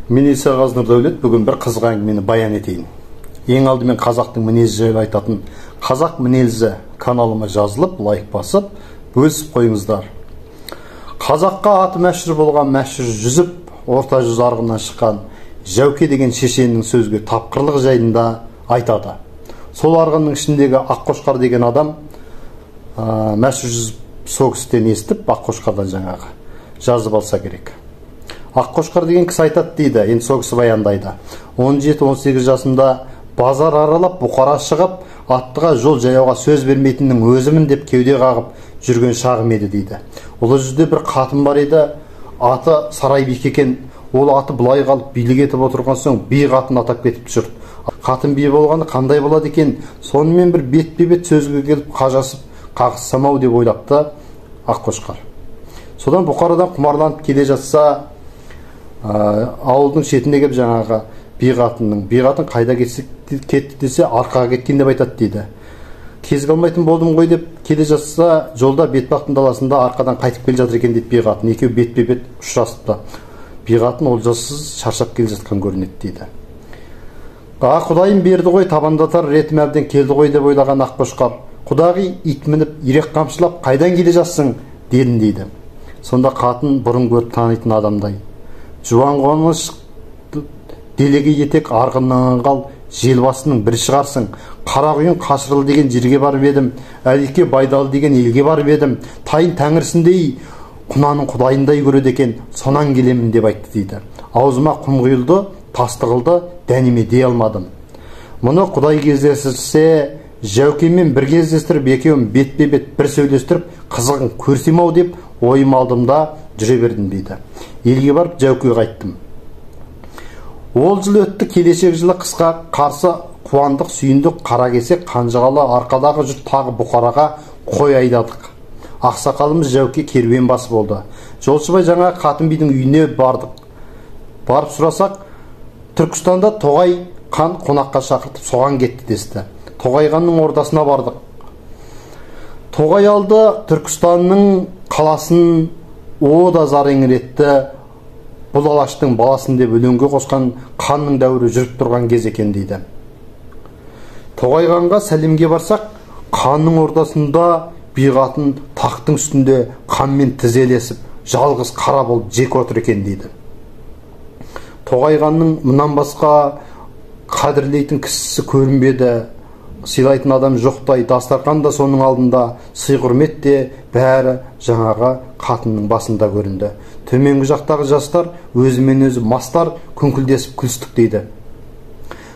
Мен Иса Қазнұр Дәулет, бүгін бір қызық әңгімені баян етейін. Ең алдымен қазақтың мінезі жайлы айтатын Қазақ мінезі каналыма жазылып, лайк басып, бөлісіп қойыңыздар. Қазаққа аты мәшһүр болған мәшһүр жүзіп, орта жүз арғыннан шыққан Жәуке деген шешеннің сөзге тапқырлық жайында айтады. Сол арғынның ішіндегі Аққошқар деген адам мәшһүр жүзіп сол кісіден естіп, Аққошқардан жаңағы жазып алса керек. Аққошқар деген кісі айтады дейді, енді сол кісі баяндайды. 17-18 жасында базар аралап, Бұқара шығып, аттыға жол жаяуға сөз бермейтіннің өзімін деп кеуде қағып жүрген шағым еді дейді. Ұлы жүзде бір қатын бар еді, аты Сарайбек екен. Ол аты бұлай қалып билік етіп отырған соң би қатын атап кетіп жұрт. Қатын би болғаны қандай болады екен? Сонымен бір бетпе-бет сөзге келіп қажасып қағыссам-ау деп ойлапты Аққошқар. Содан Бұқарадан құмарланып келе жатса, ауылдың шетіне келіп жаңағы би қатын қайда кетті десе, арқаға кеткен деп айтады дейді. Кез қалмайтын болдым ғой деп келе жатса, жолда бетпақтың даласында арқадан қайтып келе жатыр екен деп би қатын екеуі бетпе-бет ұшырасыпты. Би қатын олжассыз шаршап келе жатқан көрінеді дейді. Құдайым берді ғой, табандатар ретім әбден келді ғой деп ойлаған Аққошқар, құдағи ит мініп, ирек қамшылап, қайдан келе жатсың дедім дейді. Сонда қатын бұрын көріп танитын адамдай: жуан қоныш делеге етек арғыннан қал, желбасының бір шығарсың. Қарақұйын қашырыл деген жерге барып едім, Әлике Байдалы деген елге барып едім, тайын тәңірсіндей, құнаның құдайындай көреді екен, сонан келемін деп айтты дейді. Аузыма құм құйылды, тас тығылды, дәнеме дей алмадым. Мұны құдай кездестірсе, Жәукемен бір кездестіріп, екеуін бетпе-бет бір сөйлестіріп, қызығын көрсем-ау деп ойым алдымда жүре бердім дейді. Елге барып Жәукеге қайттым. Ол жыл өтті, келешек жылы қысқа қарсы қуандық, сүйіндік, қаракесек, қанжығалы арқадағы жұрт тағы Бұқараға қой айдадық. Ақсақалымыз Жәуке керуен басы болды. Жолшыбай жаңа қатын бидің үйіне бардық. Барып сұрасақ, Түркістанда Тоғай хан қонаққа шақыртып соған кетті десті. Тоғай ханның ордасына бардық. Тоғай алды Түркістанның қаласын, о да зар еңіретті. Бұл алаштың баласын деп өлеңге қосқан ханның дәуірі жүріп тұрған кез екен дейді. Тоғай ханға сәлемге барсақ, ханның ордасында би қатын тақтың үстінде қанмен тізелесіп, жалғыз қара болып жек отыр екен дейді. Тоғай ханның мұнан басқа қадірлейтін кісісі көрінбеді, сыйлайтын адам жоқтай, дастархан да соның алдында, сый құрмет те бәрі жаңағы қатынның басында көрінді. Төменгі жақтағы жастар өзімен өзі мастар күңкілдесіп күлістік дейді.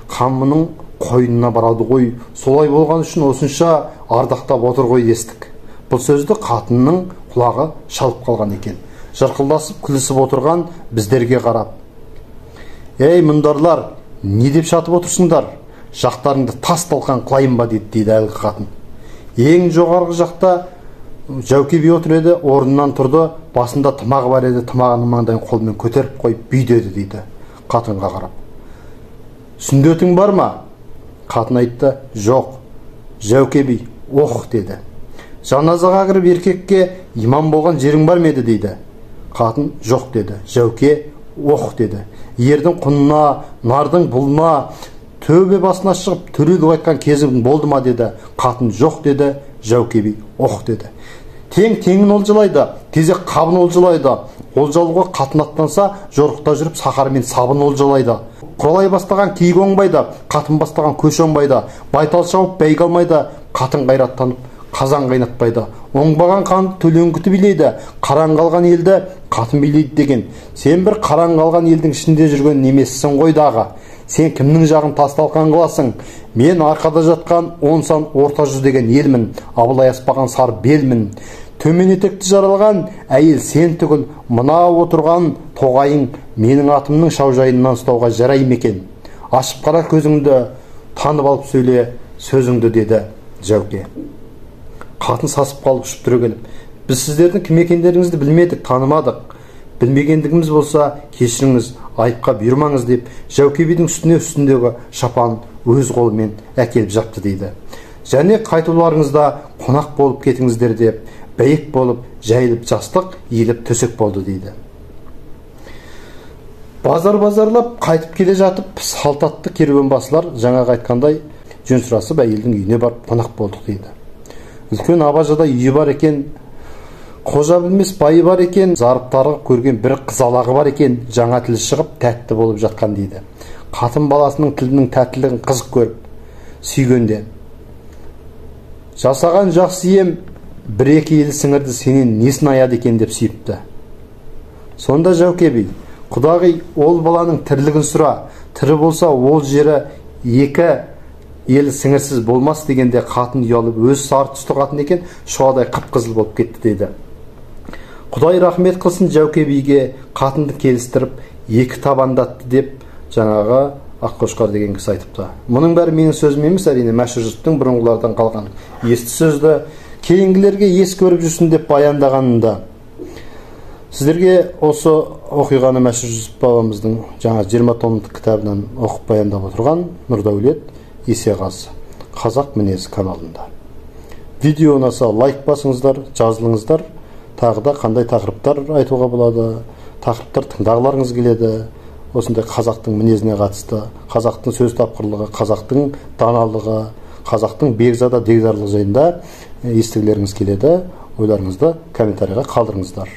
Хан мұның қойнына барады ғой, солай болған үшін осынша ардақтап отыр ғой дестік. Бұл сөзді қатынның құлағы шалып қалған екен. Жырқылдасып күлісіп отырған біздерге қарап: ей мұндарлар, не деп шатып отырсыңдар? Жақтарыңды тас талқан қылайын ба дейді әлгі қатын. Ең жоғарғы жақта Жәуке би отыр еді, орнынан тұрды, басында тымағы бар еді, тымағының маңдайын қолмен көтеріп қойып бүйдеді дейді қатынға қарап. Сүндетің бар ма? Қатын айтты: жоқ. Жәуке би оқ деді. Жаназаға кіріп еркекке имам болған жерің бар ма еді дейді. Қатын жоқ деді. Жәуке оқ деді. Ердің құнына, нардың бұлына, төбе басына шығып төрелік айтқан кезің болды ма деді. Қатын жоқ деді. Жәуке би оқ деді. Теңін олжалайды, тезек қабын олжалайды. Олжалуға қатын аттанса, жорықта жүріп сақармен сабын олжалайды. Құралай бастаған киік оңбайды, қатын бастаған көш оңбайды. Байтал шауып бәйге алмайды, қатын қайраттанып қазан қайнатпайды. Оңбаған қанды төлеңгіті билейді, қараң қалған елді қатын билейді деген. Сен бір қараң қалған елдің ішінде жүрген немессің ғой дағы. Сен кімнің жағын тасталқан қыласың? Мен арқада жатқан 10 сан орта жүз деген елмін, абылай аспаған сар белмін. Төмен етекті жаралған әйел сен түгіл, мына отырған тоғайың менің атымның шаужайынан ұстауға жарай мекен. Ашып қара көзіңді, танып алып сөйле сөзіңді деді Жәуке. Қатын сасып қалып ұшып түрегеліп: біз сіздердің кім екендеріңізді білмедік, танымадық. Білмегендігіміз болса кешіріңіз, айыпқа бұйырмаңыз деп Жәуке бидің үстіндегі шапан өз қолымен әкеліп жапты дейді. Және қайтуларыңызда қонақ болып кетіңіздер деп, бәйек болып, жайылып жастық, иіліп төсек болды дейді. Базарлап қайтып келе жатып, салт атты керуенбасылар жаңағы айтқандай жөн сұрасып әйелдің үйіне барып қонақ болдық дейді. Үлкен абажада үйі бар екен, қожа білмес байы бар екен, зарыптары көрген бір қызалағы бар екен, жаңа тілі шығып тәтті болып жатқан дейді. Қатын баласының тілінің тәттілігін қызық көріп, сүйгенде жасаған жақсы ем бір-екі елі сіңірді, сенен несін аяды екен деп сүйіпті. Сонда Жәуке би, құдағи, ол баланың тірлігін сұра, тірі болса ол жері екі елі сіңірсіз болмас дегенде қатын ұялып, өз сары түсті қатын екен, шуадай қып-қызыл болып кетті дейді. Құдай рахмет қылсын Жәуке биге, қатынды келістіріп екі табандатты деп жаңағы Аққошқар деген кісі айтыпты. Мұның бәрі менің сөзім емес, әрине Мәшһүр Жүсіптің бұрынғылардан қалған есті сөзді, кейінгілерге ес көріп жүрсін деп баяндағанында. Сіздерге осы оқиғаны Мәшһүр Жүсіп бабамыздың жаңа 20 томдық кітабынан оқып баяндап отырған Нұрдәулет Есеғазы Қазақ мінезі каналында. Видео ұнаса лайк басыңыздар, жазылыңыздар. Тағы да қандай тақырыптар айтуға болады, тақырыптар тыңдағыларыңыз келеді. Осындай қазақтың мінезіне қатысты, қазақтың сөз тапқырлығы, қазақтың даналығы, қазақтың бекзада дегдарлығы жайында естігілеріңіз келеді. Ойларыңызды комментарийға қалдырыңыздар.